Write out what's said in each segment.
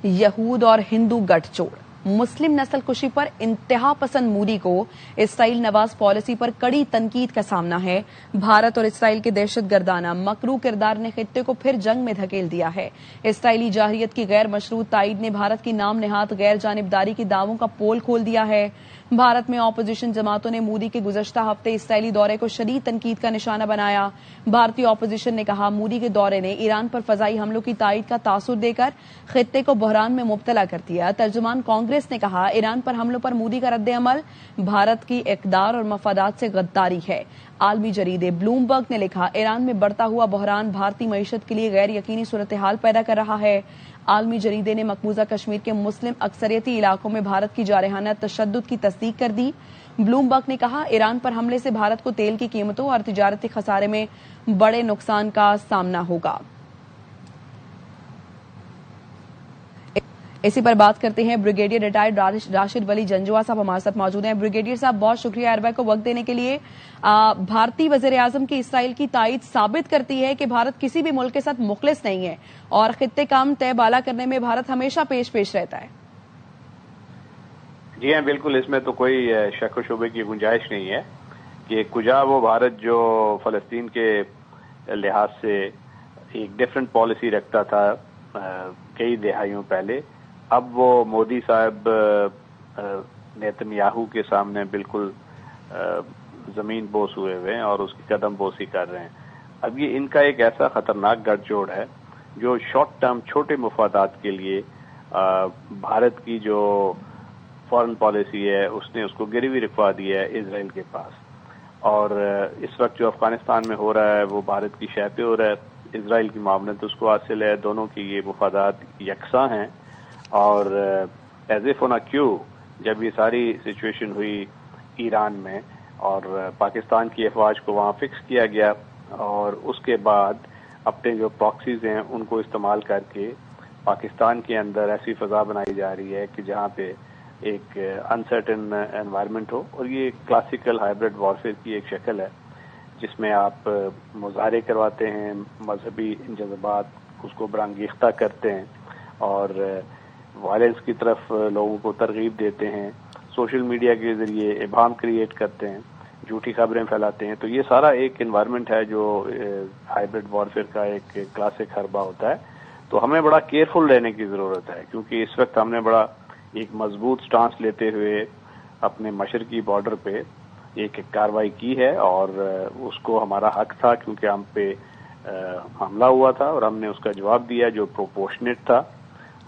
یہود اور ہندو گٹھ جوڑ، مسلم نسل کشی پر انتہا پسند مودی کو اسرائیل نواز پالیسی پر کڑی تنقید کا سامنا ہے۔ بھارت اور اسرائیل کے دہشت گردانہ مکروہ کردار نے خطے کو پھر جنگ میں دھکیل دیا ہے۔ اسرائیلی جارحیت کی غیر مشروط تائید نے بھارت کی نام نہاد غیر جانبداری کے دعووں کا پول کھول دیا ہے۔ بھارت میں اپوزیشن جماعتوں نے مودی کے گزشتہ ہفتے اسرائیلی دورے کو شدید تنقید کا نشانہ بنایا۔ بھارتی اپوزیشن نے کہا مودی کے دورے نے ایران پر فضائی حملوں کی تائید کا تاثر دے کر خطے کو بحران میں مبتلا کر دیا۔ ترجمان کانگریس نے کہا ایران پر حملوں پر مودی کا رد عمل بھارت کی اقدار اور مفادات سے غداری ہے۔ عالمی جریدے بلومبرگ نے لکھا ایران میں بڑھتا ہوا بحران بھارتی معیشت کے لیے غیر یقینی صورتحال پیدا کر رہا ہے۔ عالمی جریدے نے مقبوضہ کشمیر کے مسلم اکثریتی علاقوں میں بھارت کی جارحانہ تشدد کی تصدیق کر دی۔ بلومبرگ نے کہا ایران پر حملے سے بھارت کو تیل کی قیمتوں اور تجارتی خسارے میں بڑے نقصان کا سامنا ہوگا۔ اسی پر بات کرتے ہیں، بریگیڈیئر ریٹائرڈ راشد ولی جنجوعہ صاحب ہمارے ساتھ موجود ہیں۔ بریگیڈیئر صاحب بہت شکریہ ایئر کو وقت دینے کے لیے۔ بھارتی وزیر اعظم کی اسرائیل کی تائید ثابت کرتی ہے کہ بھارت کسی بھی ملک کے ساتھ مخلص نہیں ہے اور خطے کا امن طے بالا کرنے میں بھارت ہمیشہ پیش رہتا ہے۔ جی ہاں، بالکل، اس میں تو کوئی شک و شبے کی گنجائش نہیں ہے کہ کجا وہ بھارت جو فلسطین کے لحاظ سے ایک ڈیفرنٹ پالیسی رکھتا تھا کئی دہائیوں پہلے، اب وہ مودی صاحب نیتنیاہو کے سامنے بالکل زمین بوس ہوئے ہیں اور اس کی قدم بوسی کر رہے ہیں۔ اب یہ ان کا ایک ایسا خطرناک گٹھ جوڑ ہے جو شارٹ ٹرم چھوٹے مفادات کے لیے بھارت کی جو فارن پالیسی ہے اس نے اس کو گروی رکھوا دیا ہے اسرائیل کے پاس، اور اس وقت جو افغانستان میں ہو رہا ہے وہ بھارت کی شہ پہ ہو رہا ہے، اسرائیل کی معاونت اس کو حاصل ہے، دونوں کی یہ مفادات یکساں ہیں۔ اور ایز اے فونا کیو جب یہ ساری سچویشن ہوئی ایران میں اور پاکستان کی افواج کو وہاں فکس کیا گیا، اور اس کے بعد اپنے جو پراکسیز ہیں ان کو استعمال کر کے پاکستان کے اندر ایسی فضا بنائی جا رہی ہے کہ جہاں پہ ایک انسرٹن انوائرمنٹ ہو، اور یہ کلاسیکل ہائبرڈ وارفیئر کی ایک شکل ہے جس میں آپ مظاہرے کرواتے ہیں، مذہبی جذبات اس کو برانگیختہ کرتے ہیں اور وائلنس کی طرف لوگوں کو ترغیب دیتے ہیں، سوشل میڈیا کے ذریعے ابہام کریٹ کرتے ہیں، جھوٹی خبریں پھیلاتے ہیں۔ تو یہ سارا ایک انوائرمنٹ ہے جو ہائبرڈ وارفیئر کا ایک کلاسک حربہ ہوتا ہے۔ تو ہمیں بڑا کیئرفل رہنے کی ضرورت ہے، کیونکہ اس وقت ہم نے بڑا ایک مضبوط سٹانس لیتے ہوئے اپنے مشرقی بارڈر پہ ایک کارروائی کی ہے، اور اس کو ہمارا حق تھا کیونکہ ہم پہ حملہ ہوا تھا اور ہم نے اس کا جواب دیا جو پروپورشنیٹ تھا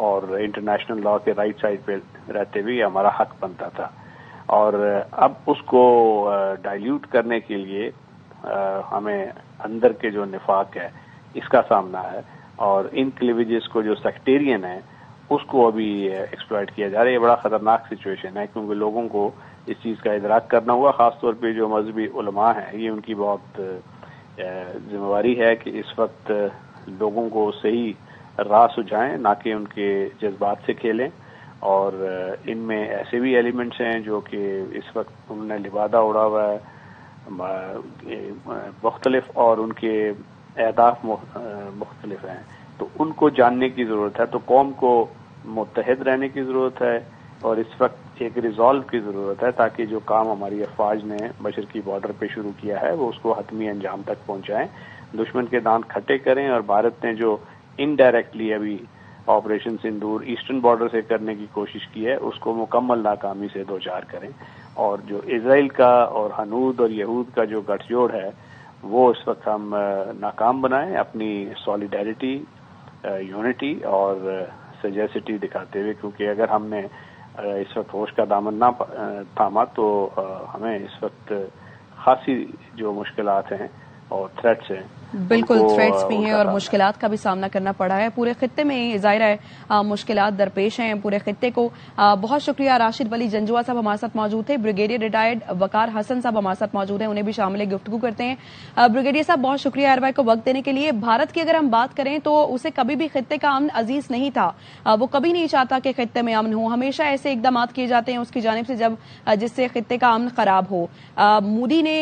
اور انٹرنیشنل لا کے رائٹ سائڈ پہ رہتے ہوئے ہمارا حق بنتا تھا۔ اور اب اس کو ڈائلیوٹ کرنے کے لیے ہمیں اندر کے جو نفاق ہے اس کا سامنا ہے، اور ان کلیویجز کو جو سیکٹیرین ہے اس کو ابھی ایکسپلائٹ کیا جا رہا ہے۔ یہ بڑا خطرناک سچویشن ہے کیونکہ لوگوں کو اس چیز کا ادراک کرنا ہوگا، خاص طور پہ جو مذہبی علماء ہیں یہ ان کی بہت ذمہ داری ہے کہ اس وقت لوگوں کو صحیح راہ سجھائیں، نہ کہ ان کے جذبات سے کھیلیں۔ اور ان میں ایسے بھی ایلیمنٹس ہیں جو کہ اس وقت انہوں نے لبادہ اڑا ہوا ہے مختلف، اور ان کے اہداف مختلف ہیں، تو ان کو جاننے کی ضرورت ہے۔ تو قوم کو متحد رہنے کی ضرورت ہے اور اس وقت ایک ریزالو کی ضرورت ہے تاکہ جو کام ہماری افواج نے مشرقی بارڈر پہ شروع کیا ہے وہ اس کو حتمی انجام تک پہنچائیں، دشمن کے دانت کھٹے کریں، اور بھارت نے جو انڈائریکٹلی ابھی آپریشن سندور ایسٹرن بارڈر سے کرنے کی کوشش کی ہے اس کو مکمل ناکامی سے دوچار کریں، اور جو اسرائیل کا اور ہنود اور یہود کا جو گٹھ جوڑ ہے وہ اس وقت ہم ناکام بنائیں، اپنی سولیڈیرٹی، یونٹی اور سجیسٹی دکھاتے ہوئے، کیونکہ اگر ہم نے اس وقت ہوش کا دامن نہ تھاما تو ہمیں اس وقت خاصی جو مشکلات ہیں اور تھریٹس ہیں، بالکل تھریٹس بھی ہیں اور مشکلات کا بھی سامنا کرنا پڑا ہے پورے خطے میں، ظاہر ہے مشکلات درپیش ہیں پورے خطے کو۔ بہت شکریہ راشد ولی جنجوعہ صاحب ہمارے ساتھ موجود تھے۔ بریگیڈیئر ریٹائرڈ وقار حسن صاحب ہمارے ساتھ موجود ہیں، انہیں بھی شامل گفتگو کرتے ہیں۔ بریگیڈیئر صاحب بہت شکریہ ایئر کو وقت دینے کے لیے۔ بھارت کی اگر ہم بات کریں تو اسے کبھی بھی خطے کا امن عزیز نہیں تھا، وہ کبھی نہیں چاہتا کہ خطے میں امن ہو، ہمیشہ ایسے اقدامات کیے جاتے ہیں اس کی جانب سے جس سے خطے کا امن خراب ہو۔ مودی نے